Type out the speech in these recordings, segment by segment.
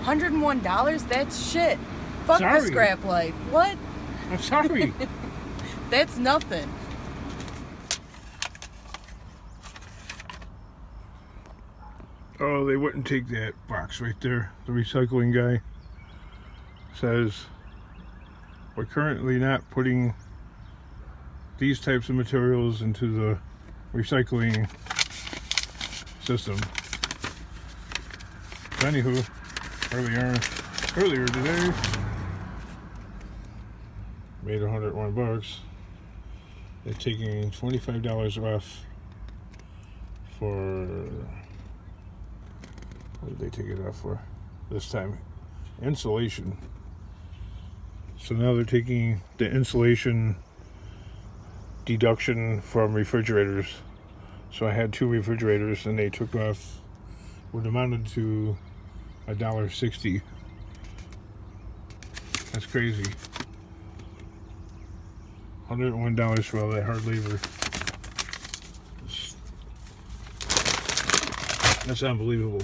$101? That's shit. Fuck Sorry. the Scraplife. What? I'm sorry. That's nothing. Oh, they wouldn't take that box right there. The recycling guy says, we're currently not putting these types of materials into the recycling system. But anywho, earlier today, made $101. They're taking $25 off for, what did they take it off for this time? Insulation. So now they're taking the insulation deduction from refrigerators. So I had 2 refrigerators and they took off what amounted to $1.60. That's crazy. $101 for all that hard labor. That's unbelievable.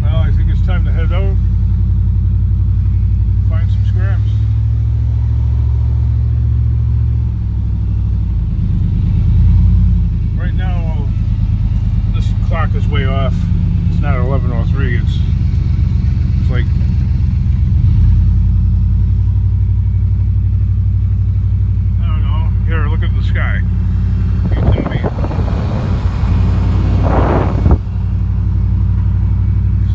Well, I think it's time to head out, find some scraps. Right now, this clock is way off. It's not 11:03. It's like I don't know. Here, look at the sky. You tell me. It's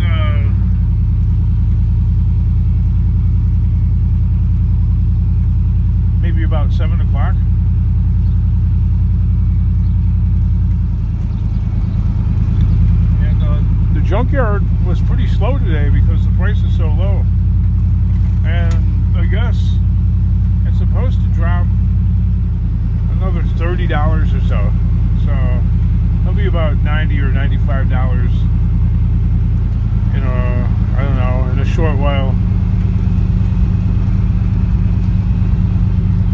maybe about 7 o'clock. The junkyard was pretty slow today because the price is so low, and I guess it's supposed to drop another $30 or so, so it'll be about $90 or $95 in I don't know, in a short while,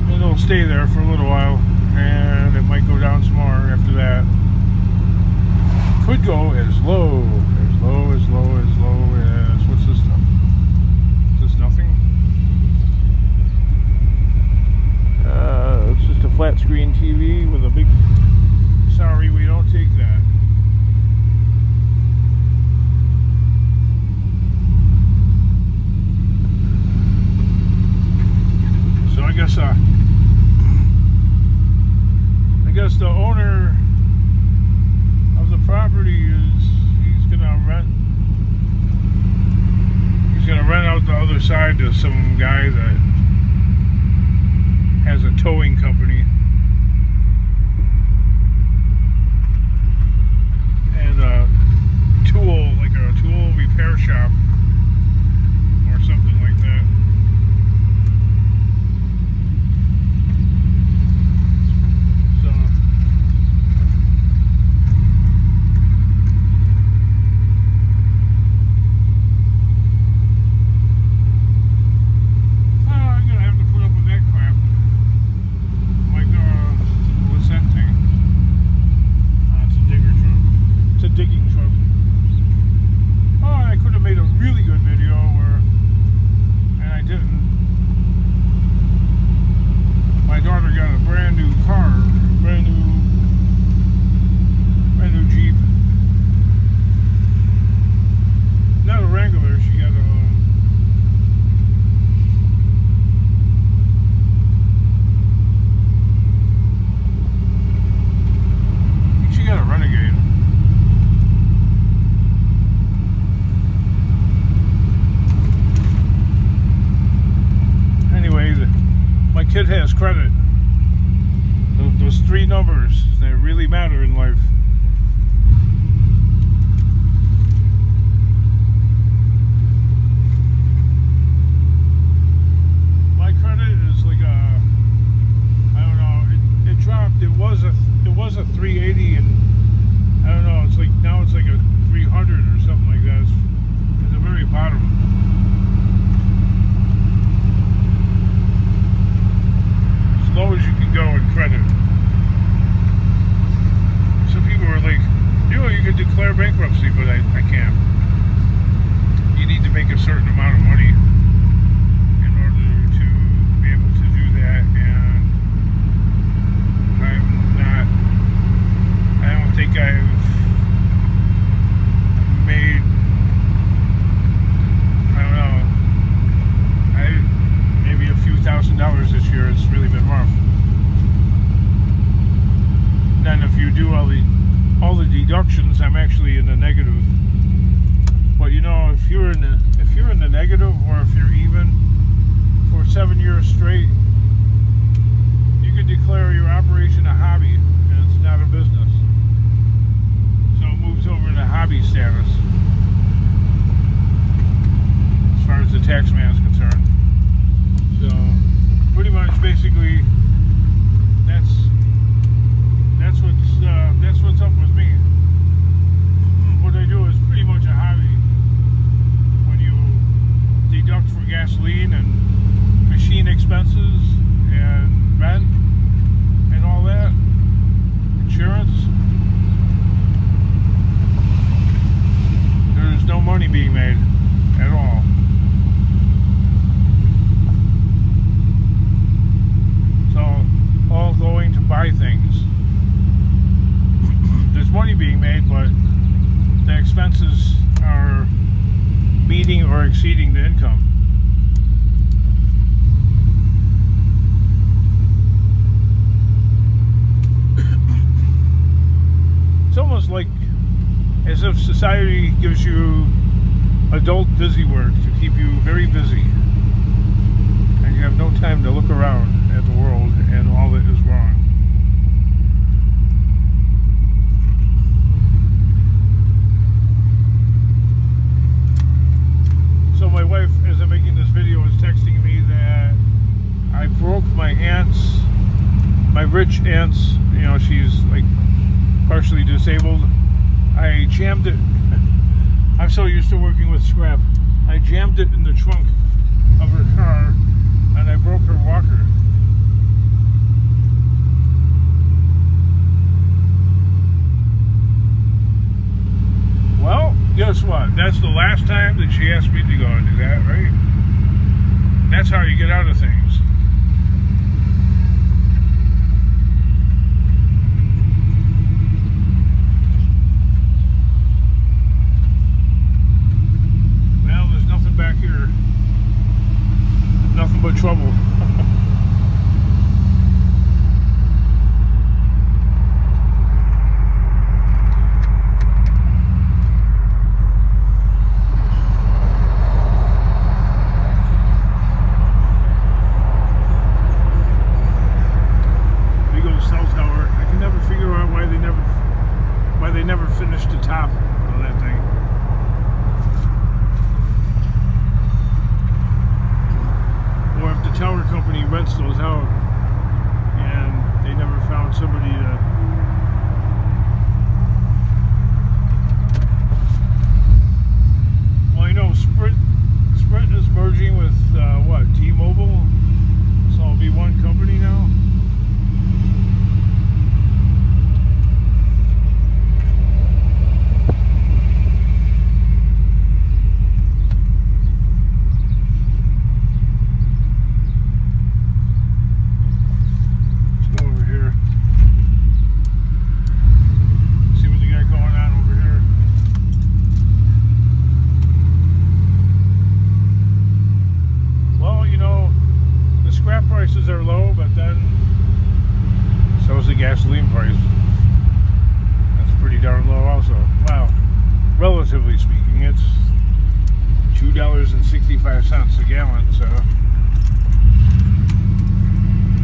and it'll stay there for a little while, and it might go down some more after that. Could go as low as what's this stuff? Is this nothing? It's just a flat screen TV with a big, sorry, we don't take that. So I guess the owner of the property he's gonna rent out the other side to some guy that has a towing company, and a tool repair shop or something like that. Kid has credit. Those 3 numbers that really matter in life. My credit is like I don't know. It dropped. It was a 380, and I don't know. It's like now it's like a 300 or something like that. It's at the very bottom. low as you can go in credit. Some people are like, you could declare bankruptcy, but I can't. You need to make a certain amount of money in order to be able to do that, and I don't think I've made, I don't know, maybe a few $1,000s this year. It's really been rough. Then if you do all the deductions, I'm actually in the negative. But you know, if you're in the negative, or if you're even for 7 years straight, you can declare your operation a hobby, and it's not a business. So it moves over into hobby status as far as the tax man is concerned. So pretty much, basically, that's what's up with me. What I do is pretty much a hobby. When you deduct for gasoline and machine expenses and rent and all that, insurance, there's no money being made at all. So all going to buy things. There's money being made, but the expenses are meeting or exceeding the income. It's almost like as if society gives you adult busy work to keep you very busy, and you have no time to look around at the world and all that is wrong. So my wife, as I'm making this video, is texting me that I broke my rich aunt's, you know, she's like partially disabled. I jammed it. I'm so used to working with scrap. I jammed it in the trunk of her car, and I broke her walker. Well, guess what? That's the last time that she asked me to go and do that, right? That's how you get out of things. Well, there's nothing back here. Nothing but trouble. They never finished the top of that thing. Or if the tower company rents those out and they never found somebody to well, I know Sprint is merging with what, T-Mobile, so it'll be one company now. Prices are low, but then so is the gasoline price. That's pretty darn low also. Wow. Relatively speaking, it's $2.65 a gallon, so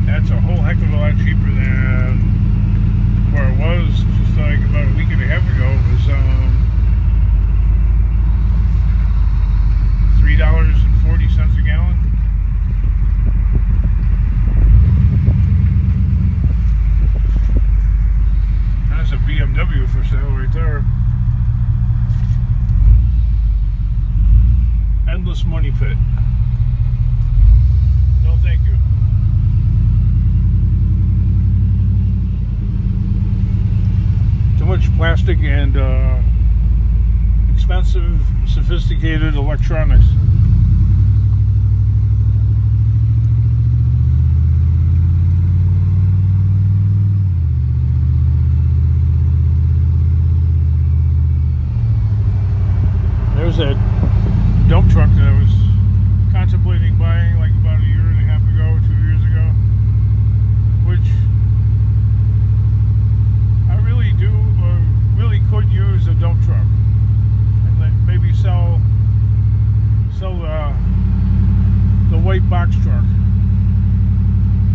that's a whole heck of a lot cheaper than where it was just like about a week and a half ago. It was $3.40 a gallon. That's a BMW for sale right there. Endless money pit. No, thank you. plastic and expensive, sophisticated electronics. There's that dump truck that I was contemplating buying like about a year and a half ago, 2 years ago, which I really do, really could use a dump truck, and then maybe sell the white box truck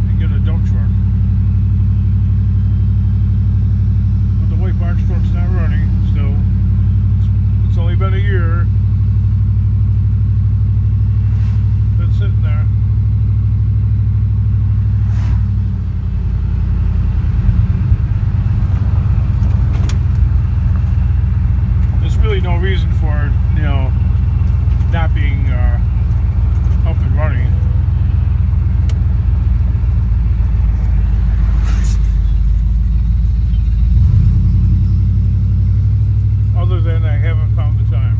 and get a dump truck. But the white box truck's not running still. It's only been a year. Been sitting there. There's really no reason for it, you know, not being up and running. Other than I haven't found the time.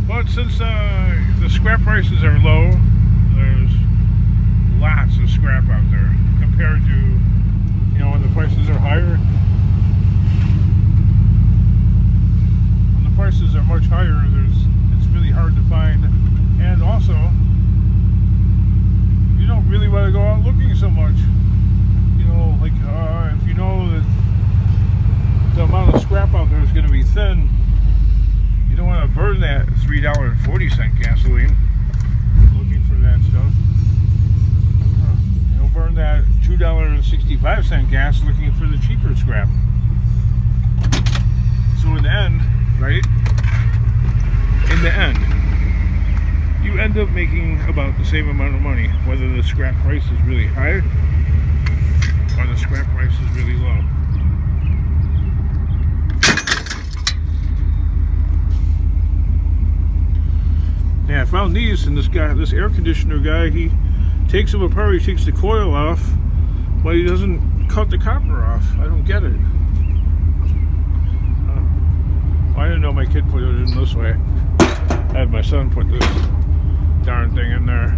But since the scrap prices are low, there's lots of scrap out there compared to, you know, when the prices are higher. When the prices are much higher, it's really hard to find, and also you don't really want to go out looking so much. You know, like if you know that the amount of scrap out there is going to be thin, you don't want to burn that $3.40 gasoline looking for that stuff. You know, burn that $2.65 gas looking for the cheaper scrap. So in the end, right? In the end, you end up making about the same amount of money, whether the scrap price is really high or the scrap price is really low. Yeah, I found these, and this air conditioner guy, he takes them apart, he takes the coil off, but he doesn't cut the copper off. I don't get it. Well, I didn't know my kid put it in this way. I had my son put this darn thing in there.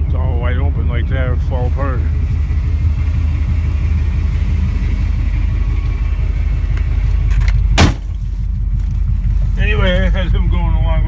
It's all wide open like that, it would fall apart. Anyway, I had him going along